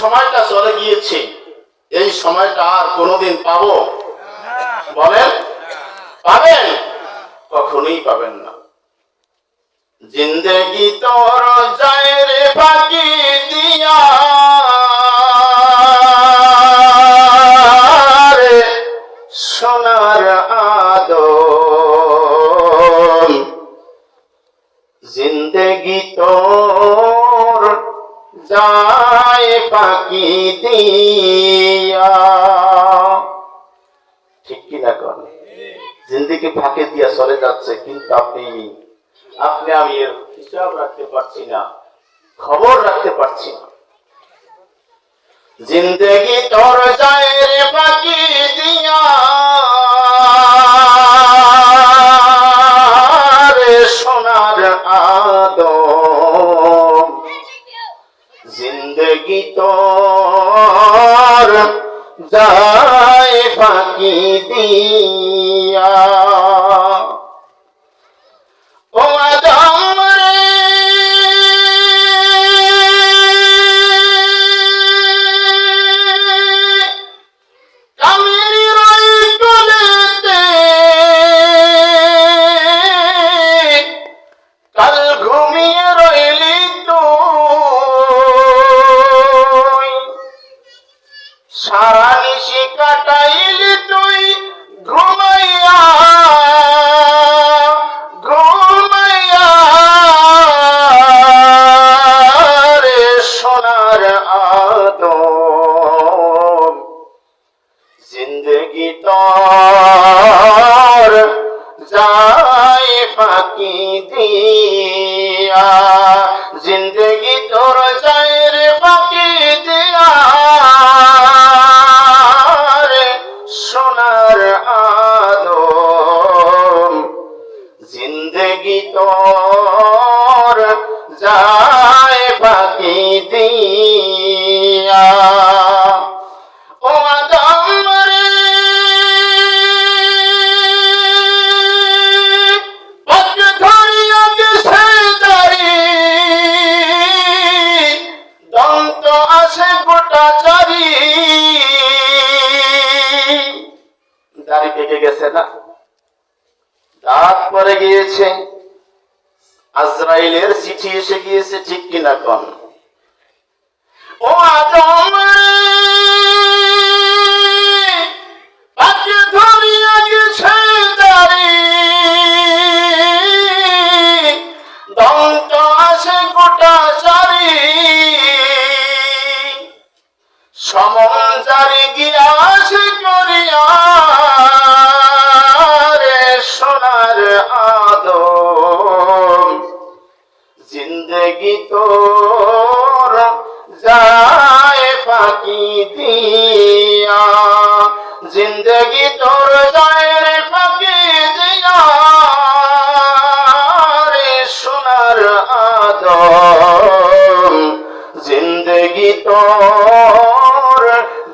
সময়টা চলে গিয়েছে, এই সময়টা আর কোনোদিন পাবো? বলেন, পাবেন? কখনোই পাবেন না। জিন্দেগি তোর যায় রে ফাঁকি দিয়া, রে সোনার আদম। জিন্দেগি তোর যায় ফাঁকি দিয়া। ঠিক কিনা কন? জিন্দেগি ফাঁকি দিয়া চলে যাচ্ছে, কিন্তু আপনি আমি এর হিসাব রাখতে পারছি না, খবর রাখতে পারছি না। জিন্দেগি তোর যায় রে ফাঁকি দিয়া, রে সোনার আদম। জিন্দেগি তোর যায় ফাঁকি দিয়া। ও আদম রে, কামিনী রই কোলেতে, কাল ঘুমিয়ে রইলি তুই, সারা নিশি কাটাইলি তুই ঘুমাইয়া, ঘুমাইয়া রে সোনার আদম। জিন্দেগি তোর যায় ফাঁকি দিয়া, জিন্দেগি তোর যায় রে ফাঁকি দিয়া, রে সোনার আদম। জিন্দেগি তোর যায় ফাঁকি দিয়া। ও আদম রে, পাক ধরিয়া গেছে দাড়ি, দন্ত আছে গোটা চারি। দাড়ি পেকে গেছে না, দাঁত পড়ে গিয়েছে, আজরাইলের চিঠি এসে গিয়েছে। ঠিক কিনা কন? ও আদম রে, পাকে ধরিয়া গেছে দাড়ি, দন্ত আছে গোটা চারি। সমন জারি গিয়াছে করিয়া, রে সোনার আদম। জিন্দেগি তোর যায় ফাঁকি দিয়া, জিন্দেগি তোর যায় রে ফাঁকি দিয়া, রে সোনার আদম। জিন্দেগি তোর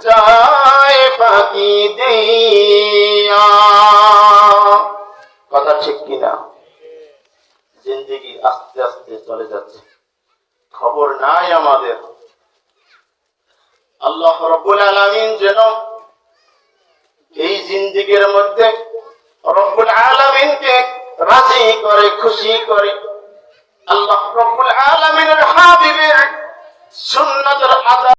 যায় ফাঁকি দিয়া। কথা ঠিক কিনা? জিন্দেগি আস্তে আস্তে চলে যাচ্ছে, খবর নাই আমাদের। আল্লাহ রব্বুল আলামিন যেন এই জিন্দেগির মধ্যে রব্বুল আলামিনকে রাজি করে, খুশি করে। আল্লাহ রব্বুল আলামিনের হাবিবের সুন্নাতের আদা